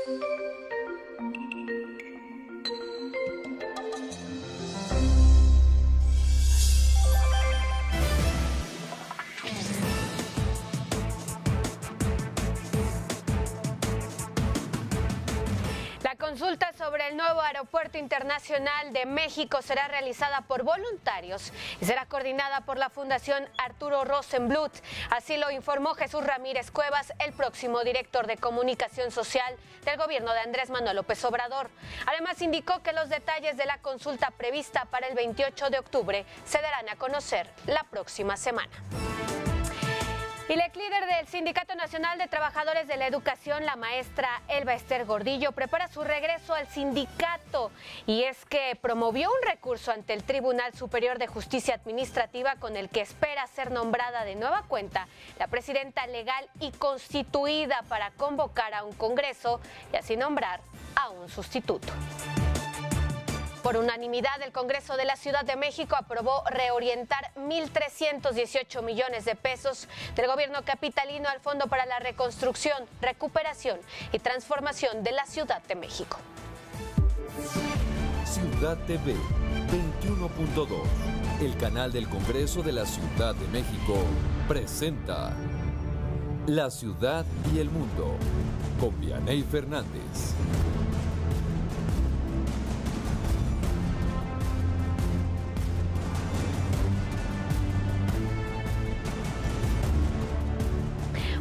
La consulta sobre el nuevo Aeropuerto Internacional de México será realizada por voluntarios y será coordinada por la Fundación Arturo Rosenbluth. Así lo informó Jesús Ramírez Cuevas, el próximo director de Comunicación Social del gobierno de Andrés Manuel López Obrador. Además, indicó que los detalles de la consulta prevista para el 28 de octubre se darán a conocer la próxima semana. Y la ex líder del Sindicato Nacional de Trabajadores de la Educación, la maestra Elba Ester Gordillo, prepara su regreso al sindicato. Y es que promovió un recurso ante el Tribunal Superior de Justicia Administrativa con el que espera ser nombrada de nueva cuenta la presidenta legal y constituida para convocar a un congreso y así nombrar a un sustituto. Por unanimidad, el Congreso de la Ciudad de México aprobó reorientar 1.318 millones de pesos del gobierno capitalino al Fondo para la Reconstrucción, Recuperación y Transformación de la Ciudad de México. Ciudad TV 21.2, el canal del Congreso de la Ciudad de México, presenta La Ciudad y el Mundo con Vianey Fernández.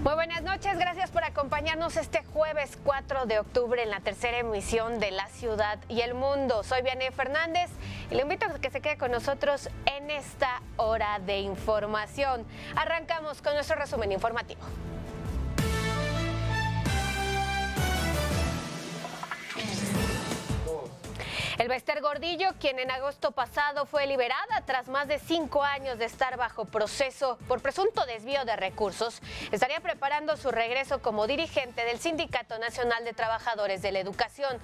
Muy buenas noches, gracias por acompañarnos este jueves 4 de octubre en la tercera emisión de La Ciudad y el Mundo. Soy Vianey Fernández y le invito a que se quede con nosotros en esta hora de información. Arrancamos con nuestro resumen informativo. Elba Ester Gordillo, quien en agosto pasado fue liberada tras más de 5 años de estar bajo proceso por presunto desvío de recursos, estaría preparando su regreso como dirigente del Sindicato Nacional de Trabajadores de la Educación.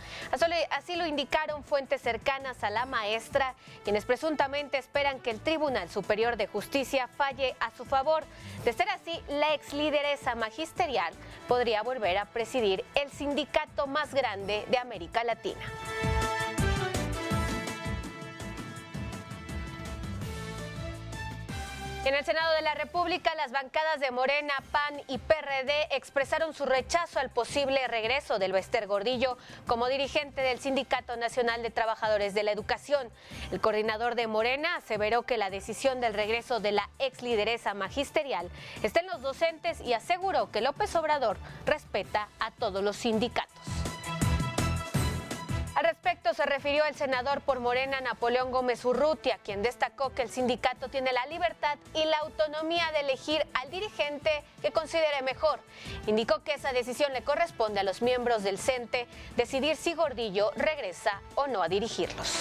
Así lo indicaron fuentes cercanas a la maestra, quienes presuntamente esperan que el Tribunal Superior de Justicia falle a su favor. De ser así, la ex lideresa magisterial podría volver a presidir el sindicato más grande de América Latina. En el Senado de la República, las bancadas de Morena, PAN y PRD expresaron su rechazo al posible regreso de Elba Ester Gordillo como dirigente del Sindicato Nacional de Trabajadores de la Educación. El coordinador de Morena aseveró que la decisión del regreso de la ex lideresa magisterial está en los docentes y aseguró que López Obrador respeta a todos los sindicatos. Al respecto se refirió el senador por Morena, Napoleón Gómez Urrutia, quien destacó que el sindicato tiene la libertad y la autonomía de elegir al dirigente que considere mejor. Indicó que esa decisión le corresponde a los miembros del CENTE decidir si Gordillo regresa o no a dirigirlos.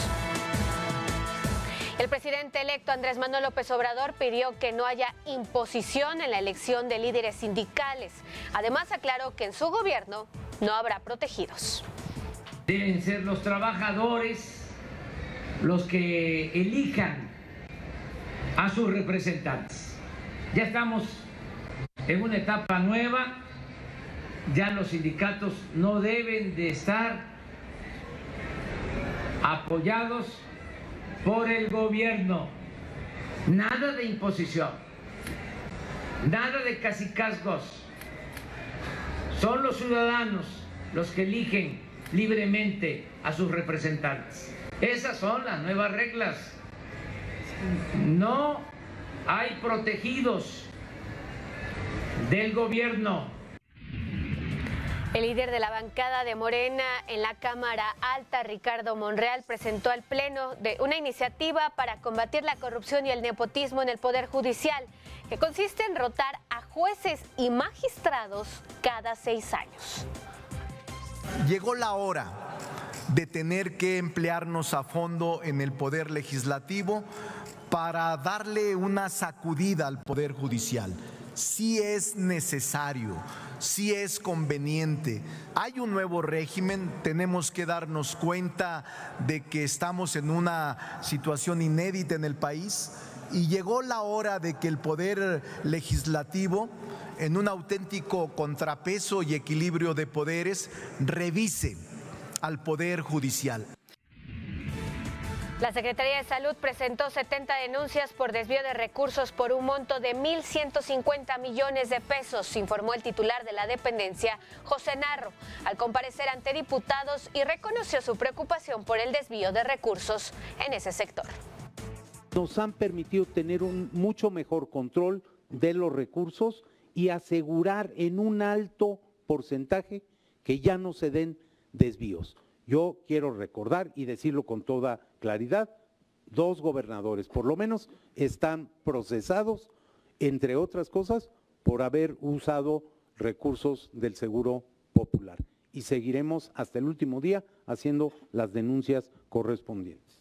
El presidente electo Andrés Manuel López Obrador pidió que no haya imposición en la elección de líderes sindicales. Además aclaró que en su gobierno no habrá protegidos. Deben ser los trabajadores los que elijan a sus representantes. Ya estamos en una etapa nueva, ya los sindicatos no deben de estar apoyados por el gobierno. Nada de imposición, nada de cacicazgos. Son los ciudadanos los que eligen libremente a sus representantes. Esas son las nuevas reglas. No hay protegidos del gobierno. El líder de la bancada de Morena en la Cámara Alta, Ricardo Monreal, presentó al Pleno una iniciativa para combatir la corrupción y el nepotismo en el Poder Judicial, que consiste en rotar a jueces y magistrados cada 6 años. Llegó la hora de tener que emplearnos a fondo en el Poder Legislativo para darle una sacudida al Poder Judicial. Sí es necesario, sí es conveniente. Hay un nuevo régimen, tenemos que darnos cuenta de que estamos en una situación inédita en el país y llegó la hora de que el Poder Legislativo en un auténtico contrapeso y equilibrio de poderes, revise al Poder Judicial. La Secretaría de Salud presentó 70 denuncias por desvío de recursos por un monto de 1.150 millones de pesos, informó el titular de la dependencia, José Narro, al comparecer ante diputados y reconoció su preocupación por el desvío de recursos en ese sector. Nos han permitido tener un mucho mejor control de los recursos y asegurar en un alto porcentaje que ya no se den desvíos. Yo quiero recordar y decirlo con toda claridad, 2 gobernadores por lo menos están procesados, entre otras cosas, por haber usado recursos del Seguro Popular. Y seguiremos hasta el último día haciendo las denuncias correspondientes.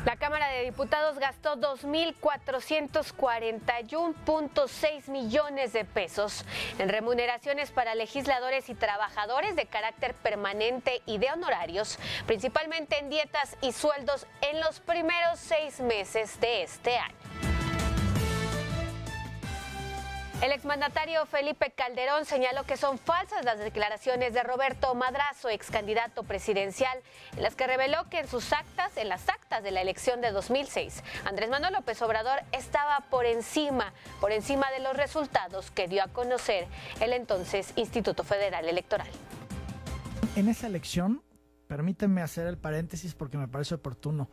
La Cámara de Diputados gastó 2.441.6 millones de pesos en remuneraciones para legisladores y trabajadores de carácter permanente y de honorarios, principalmente en dietas y sueldos en los primeros 6 meses de este año. El exmandatario Felipe Calderón señaló que son falsas las declaraciones de Roberto Madrazo, ex candidato presidencial, en las que reveló que en las actas de la elección de 2006, Andrés Manuel López Obrador estaba por encima de los resultados que dio a conocer el entonces Instituto Federal Electoral. En esa elección, permíteme hacer el paréntesis porque me parece oportuno,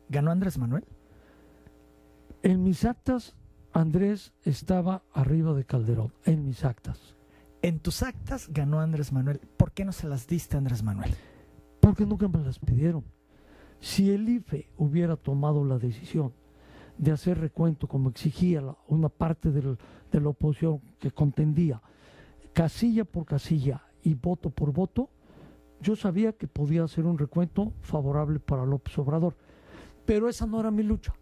¿ganó Andrés Manuel? En mis actas, Andrés estaba arriba de Calderón, en mis actas. En tus actas ganó Andrés Manuel. ¿Por qué no se las diste a Andrés Manuel? Porque nunca me las pidieron. Si el IFE hubiera tomado la decisión de hacer recuento como exigía una parte de la oposición que contendía, casilla por casilla y voto por voto, yo sabía que podía hacer un recuento favorable para López Obrador. Pero esa no era mi lucha.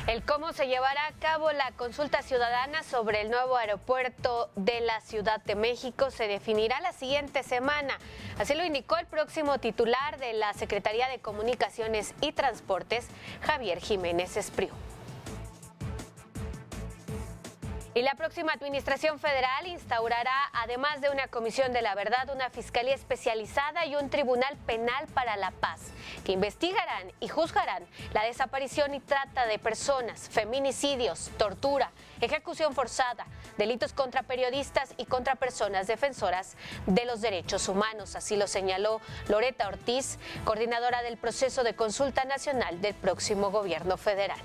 El cómo se llevará a cabo la consulta ciudadana sobre el nuevo aeropuerto de la Ciudad de México se definirá la siguiente semana. Así lo indicó el próximo titular de la Secretaría de Comunicaciones y Transportes, Javier Jiménez Espriu. Y la próxima administración federal instaurará, además de una comisión de la verdad, una fiscalía especializada y un tribunal penal para la paz, que investigarán y juzgarán la desaparición y trata de personas, feminicidios, tortura, ejecución forzada, delitos contra periodistas y contra personas defensoras de los derechos humanos. Así lo señaló Loreta Ortiz, coordinadora del proceso de consulta nacional del próximo gobierno federal.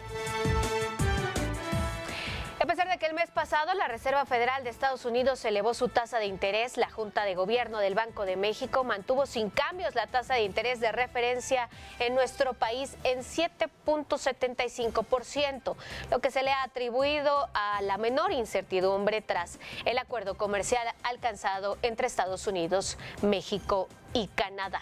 A pesar de que el mes pasado la Reserva Federal de Estados Unidos elevó su tasa de interés, la Junta de Gobierno del Banco de México mantuvo sin cambios la tasa de interés de referencia en nuestro país en 7.75%, lo que se le ha atribuido a la menor incertidumbre tras el acuerdo comercial alcanzado entre Estados Unidos, México y Canadá.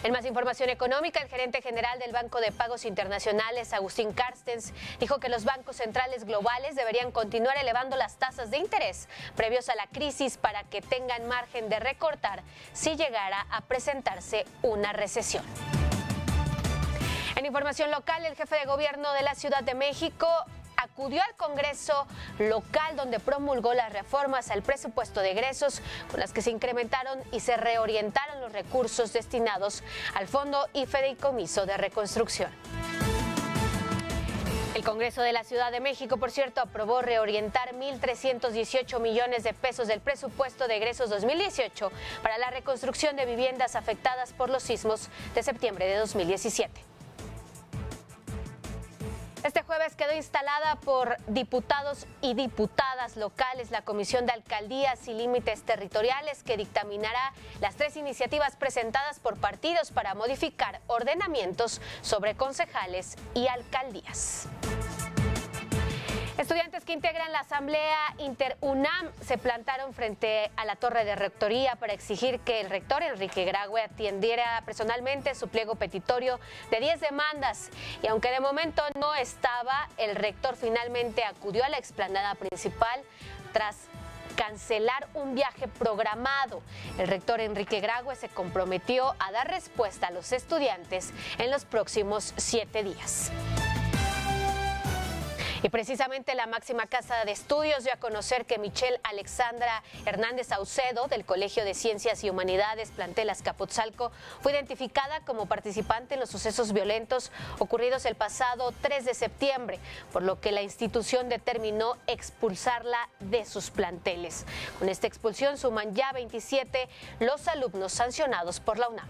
En más información económica, el gerente general del Banco de Pagos Internacionales, Agustín Carstens, dijo que los bancos centrales globales deberían continuar elevando las tasas de interés previos a la crisis para que tengan margen de recortar si llegara a presentarse una recesión. En información local, el jefe de gobierno de la Ciudad de México acudió al Congreso local donde promulgó las reformas al presupuesto de egresos con las que se incrementaron y se reorientaron los recursos destinados al Fondo y Fideicomiso de Reconstrucción. El Congreso de la Ciudad de México, por cierto, aprobó reorientar 1.318 millones de pesos del presupuesto de egresos 2018 para la reconstrucción de viviendas afectadas por los sismos de septiembre de 2017. Este jueves quedó instalada por diputados y diputadas locales la Comisión de Alcaldías y Límites Territoriales que dictaminará las 3 iniciativas presentadas por partidos para modificar ordenamientos sobre concejales y alcaldías. Estudiantes que integran la Asamblea Inter-UNAM se plantaron frente a la torre de rectoría para exigir que el rector Enrique Graue atendiera personalmente su pliego petitorio de 10 demandas. Y aunque de momento no estaba, el rector finalmente acudió a la explanada principal tras cancelar un viaje programado. El rector Enrique Graue se comprometió a dar respuesta a los estudiantes en los próximos 7 días. Y precisamente la máxima casa de estudios dio a conocer que Michelle Alexandra Hernández Saucedo, del Colegio de Ciencias y Humanidades plantel Azcapotzalco, fue identificada como participante en los sucesos violentos ocurridos el pasado 3 de septiembre, por lo que la institución determinó expulsarla de sus planteles. Con esta expulsión suman ya 27 los alumnos sancionados por la UNAM.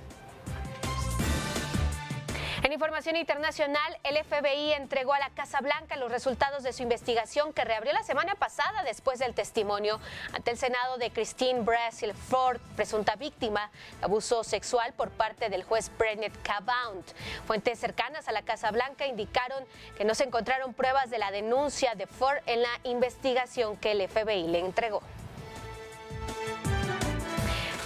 En información internacional, el FBI entregó a la Casa Blanca los resultados de su investigación que reabrió la semana pasada después del testimonio ante el Senado de Christine Blasey Ford, presunta víctima de abuso sexual por parte del juez Brett Kavanaugh. Fuentes cercanas a la Casa Blanca indicaron que no se encontraron pruebas de la denuncia de Ford en la investigación que el FBI le entregó.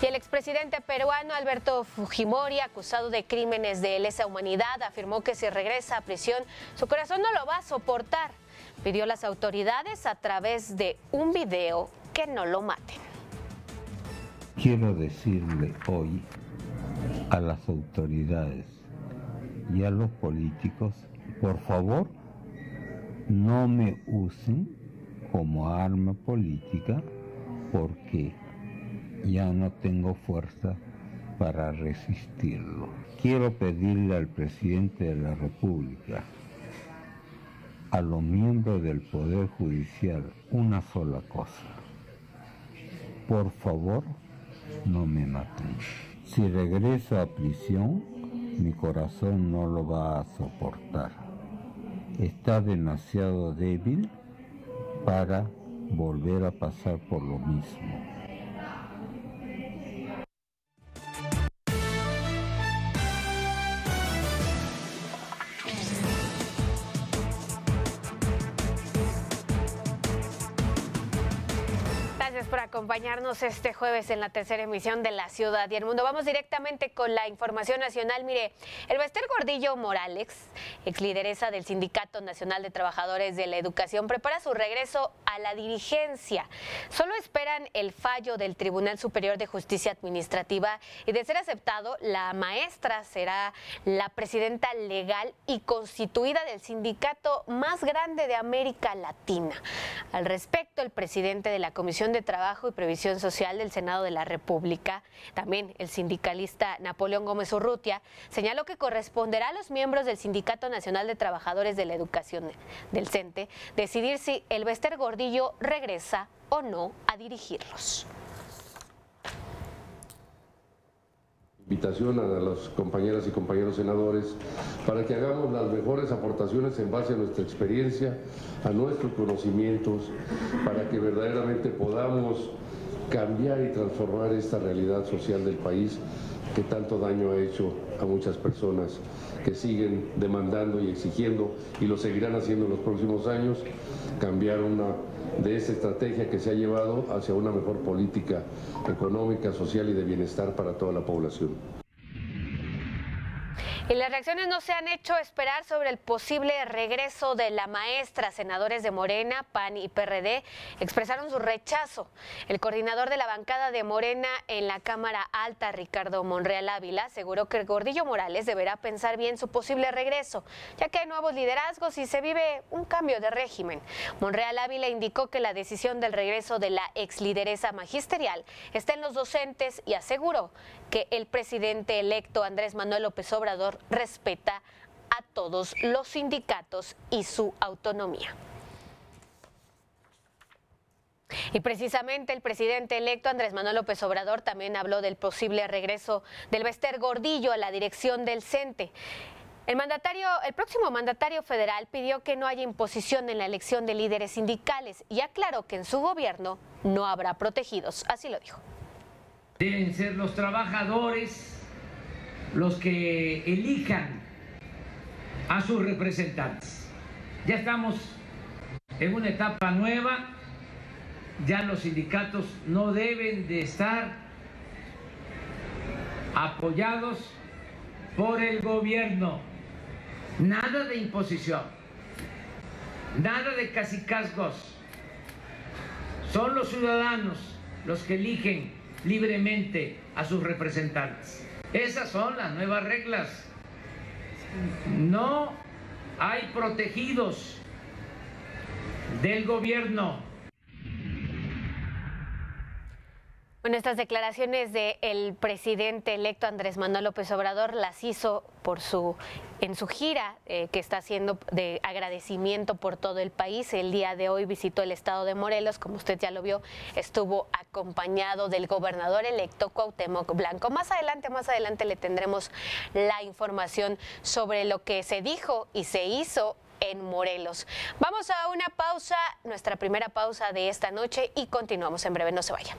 Y el expresidente peruano Alberto Fujimori, acusado de crímenes de lesa humanidad, afirmó que si regresa a prisión, su corazón no lo va a soportar. Pidió a las autoridades a través de un video que no lo maten. Quiero decirle hoy a las autoridades y a los políticos, por favor, no me usen como arma política porque ya no tengo fuerza para resistirlo. Quiero pedirle al presidente de la República, a los miembros del Poder Judicial, una sola cosa. Por favor, no me maten. Si regreso a prisión, mi corazón no lo va a soportar. Está demasiado débil para volver a pasar por lo mismo. Por acompañarnos este jueves en la tercera emisión de La Ciudad y el Mundo. Vamos directamente con la información nacional. Mire, Elbester Gordillo Morales, ex lideresa del Sindicato Nacional de Trabajadores de la Educación, prepara su regreso a la dirigencia. Solo esperan el fallo del Tribunal Superior de Justicia Administrativa y, de ser aceptado, la maestra será la presidenta legal y constituida del sindicato más grande de América Latina. Al respecto, el presidente de la Comisión de Trabajo y Previsión Social del Senado de la República, también el sindicalista Napoleón Gómez Urrutia, señaló que corresponderá a los miembros del Sindicato Nacional de Trabajadores de la Educación, del CENTE, decidir si Elbester Gordillo regresa o no a dirigirlos. Invitación a las compañeras y compañeros senadores para que hagamos las mejores aportaciones en base a nuestra experiencia, a nuestros conocimientos, para que verdaderamente podamos cambiar y transformar esta realidad social del país que tanto daño ha hecho a muchas personas que siguen demandando y exigiendo y lo seguirán haciendo en los próximos años, cambiar una de esa estrategia que se ha llevado hacia una mejor política económica, social y de bienestar para toda la población. Y las reacciones no se han hecho esperar sobre el posible regreso de la maestra. Senadores de Morena, PAN y PRD expresaron su rechazo. El coordinador de la bancada de Morena en la Cámara Alta, Ricardo Monreal Ávila, aseguró que el Gordillo Morales deberá pensar bien su posible regreso, ya que hay nuevos liderazgos y se vive un cambio de régimen. Monreal Ávila indicó que la decisión del regreso de la ex lideresa magisterial está en los docentes y aseguró que el presidente electo Andrés Manuel López Obrador respeta a todos los sindicatos y su autonomía. Y precisamente el presidente electo Andrés Manuel López Obrador también habló del posible regreso del Elbester Gordillo a la dirección del CENTE. El próximo mandatario federal pidió que no haya imposición en la elección de líderes sindicales y aclaró que en su gobierno no habrá protegidos. Así lo dijo. Deben ser los trabajadores los que elijan a sus representantes. Ya estamos en una etapa nueva, ya los sindicatos no deben de estar apoyados por el gobierno. Nada de imposición, nada de cacicazgos. Son los ciudadanos los que eligen libremente a sus representantes. Esas son las nuevas reglas. No hay protegidos del gobierno. Bueno, estas declaraciones del presidente electo Andrés Manuel López Obrador las hizo en su gira que está haciendo de agradecimiento por todo el país. El día de hoy visitó el estado de Morelos, como usted ya lo vio, estuvo acompañado del gobernador electo Cuauhtémoc Blanco. Más adelante le tendremos la información sobre lo que se dijo y se hizo en Morelos. Vamos a una pausa, nuestra primera pausa de esta noche, y continuamos en breve. No se vayan.